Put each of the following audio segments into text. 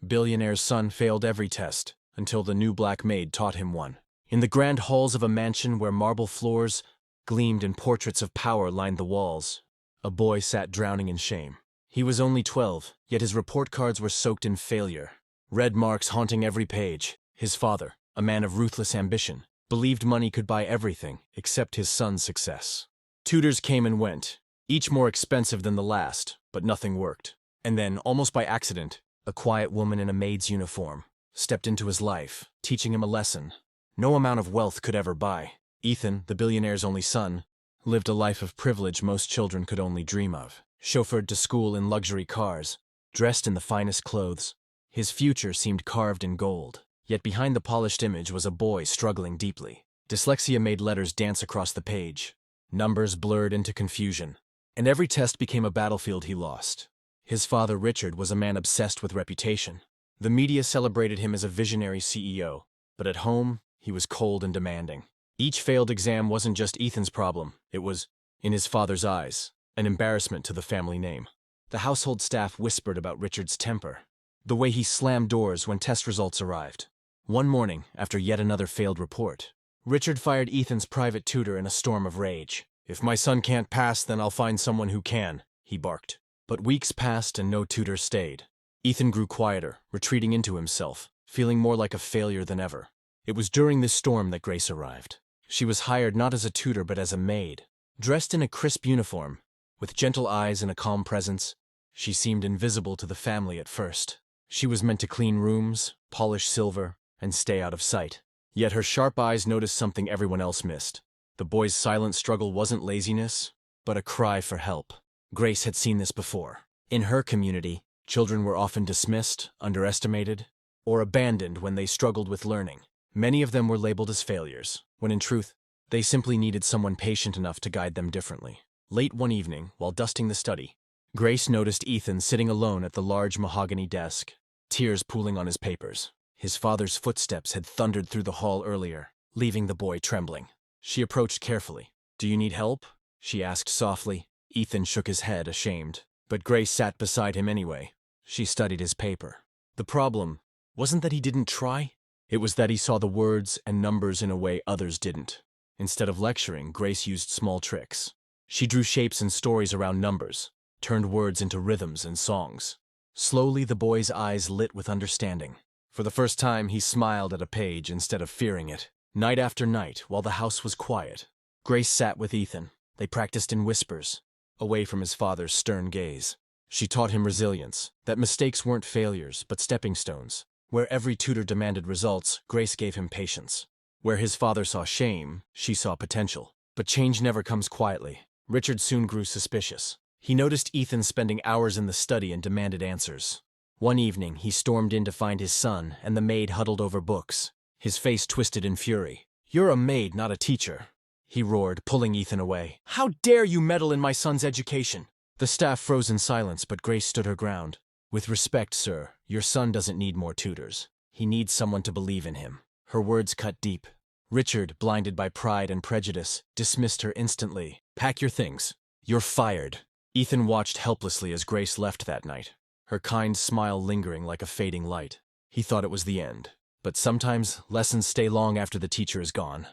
Billionaire's son failed every test, until the new black maid taught him one. In the grand halls of a mansion where marble floors gleamed and portraits of power lined the walls, a boy sat drowning in shame. He was only 12, yet his report cards were soaked in failure. Red marks haunting every page. His father, a man of ruthless ambition, believed money could buy everything except his son's success. Tutors came and went, each more expensive than the last, but nothing worked. And then, almost by accident, a quiet woman in a maid's uniform stepped into his life, teaching him a lesson no amount of wealth could ever buy. Ethan, the billionaire's only son, lived a life of privilege most children could only dream of. Chauffeured to school in luxury cars, dressed in the finest clothes, his future seemed carved in gold. Yet behind the polished image was a boy struggling deeply. Dyslexia made letters dance across the page. Numbers blurred into confusion, and every test became a battlefield he lost. His father, Richard, was a man obsessed with reputation. The media celebrated him as a visionary CEO, but at home, he was cold and demanding. Each failed exam wasn't just Ethan's problem, it was, in his father's eyes, an embarrassment to the family name. The household staff whispered about Richard's temper, the way he slammed doors when test results arrived. One morning, after yet another failed report, Richard fired Ethan's private tutor in a storm of rage. "If my son can't pass, then I'll find someone who can," he barked. But weeks passed and no tutor stayed. Ethan grew quieter, retreating into himself, feeling more like a failure than ever. It was during this storm that Grace arrived. She was hired not as a tutor but as a maid. Dressed in a crisp uniform, with gentle eyes and a calm presence, she seemed invisible to the family at first. She was meant to clean rooms, polish silver, and stay out of sight. Yet her sharp eyes noticed something everyone else missed. The boy's silent struggle wasn't laziness, but a cry for help. Grace had seen this before. In her community, children were often dismissed, underestimated, or abandoned when they struggled with learning. Many of them were labeled as failures, when in truth, they simply needed someone patient enough to guide them differently. Late one evening, while dusting the study, Grace noticed Ethan sitting alone at the large mahogany desk, tears pooling on his papers. His father's footsteps had thundered through the hall earlier, leaving the boy trembling. She approached carefully. "Do you need help?" she asked softly. Ethan shook his head, ashamed. But Grace sat beside him anyway. She studied his paper. The problem wasn't that he didn't try. It was that he saw the words and numbers in a way others didn't. Instead of lecturing, Grace used small tricks. She drew shapes and stories around numbers, turned words into rhythms and songs. Slowly, the boy's eyes lit with understanding. For the first time, he smiled at a page instead of fearing it. Night after night, while the house was quiet, Grace sat with Ethan. They practiced in whispers, away from his father's stern gaze. She taught him resilience, that mistakes weren't failures, but stepping stones. Where every tutor demanded results, Grace gave him patience. Where his father saw shame, she saw potential. But change never comes quietly. Richard soon grew suspicious. He noticed Ethan spending hours in the study and demanded answers. One evening, he stormed in to find his son and the maid huddled over books, his face twisted in fury. "You're a maid, not a teacher," he roared, pulling Ethan away. "How dare you meddle in my son's education?" The staff froze in silence, but Grace stood her ground. "With respect, sir, your son doesn't need more tutors. He needs someone to believe in him." Her words cut deep. Richard, blinded by pride and prejudice, dismissed her instantly. "Pack your things. You're fired." Ethan watched helplessly as Grace left that night, her kind smile lingering like a fading light. He thought it was the end. But sometimes lessons stay long after the teacher is gone.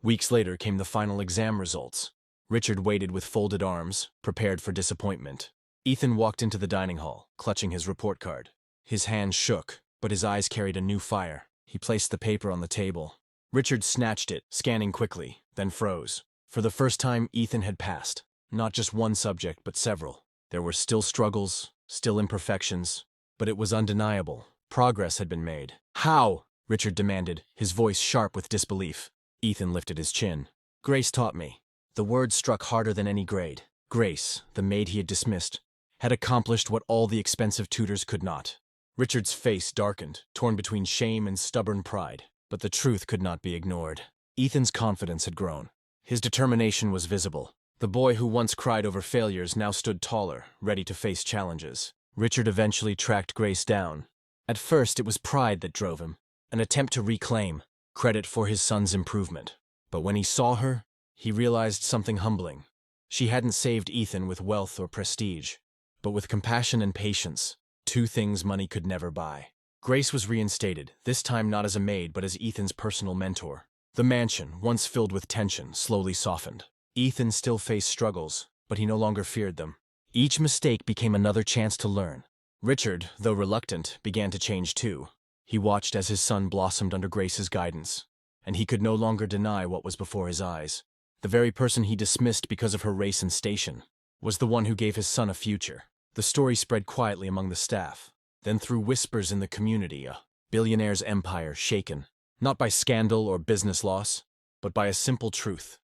Weeks later came the final exam results. Richard waited with folded arms, prepared for disappointment. Ethan walked into the dining hall, clutching his report card. His hands shook, but his eyes carried a new fire. He placed the paper on the table. Richard snatched it, scanning quickly, then froze. For the first time, Ethan had passed. Not just one subject, but several. There were still struggles, still imperfections, but it was undeniable. Progress had been made. "How?" Richard demanded, his voice sharp with disbelief. Ethan lifted his chin. "Grace taught me." The words struck harder than any grade. Grace, the maid he had dismissed, had accomplished what all the expensive tutors could not. Richard's face darkened, torn between shame and stubborn pride. But the truth could not be ignored. Ethan's confidence had grown. His determination was visible. The boy who once cried over failures now stood taller, ready to face challenges. Richard eventually tracked Grace down. At first, it was pride that drove him, an attempt to reclaim credit for his son's improvement. But when he saw her, he realized something humbling. She hadn't saved Ethan with wealth or prestige, but with compassion and patience, two things money could never buy. Grace was reinstated, this time not as a maid but as Ethan's personal mentor. The mansion, once filled with tension, slowly softened. Ethan still faced struggles, but he no longer feared them. Each mistake became another chance to learn. Richard, though reluctant, began to change too. He watched as his son blossomed under Grace's guidance, and he could no longer deny what was before his eyes. The very person he dismissed because of her race and station was the one who gave his son a future. The story spread quietly among the staff, then through whispers in the community, a billionaire's empire shaken, not by scandal or business loss, but by a simple truth.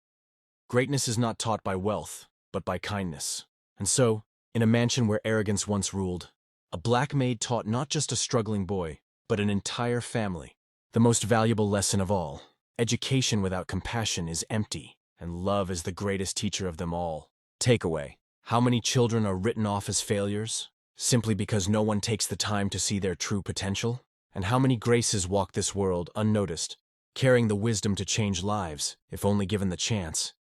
Greatness is not taught by wealth, but by kindness. And so, in a mansion where arrogance once ruled, a black maid taught not just a struggling boy, but an entire family. The most valuable lesson of all: education without compassion is empty, and love is the greatest teacher of them all. Takeaway: how many children are written off as failures, simply because no one takes the time to see their true potential? And how many graces walk this world unnoticed, carrying the wisdom to change lives, if only given the chance?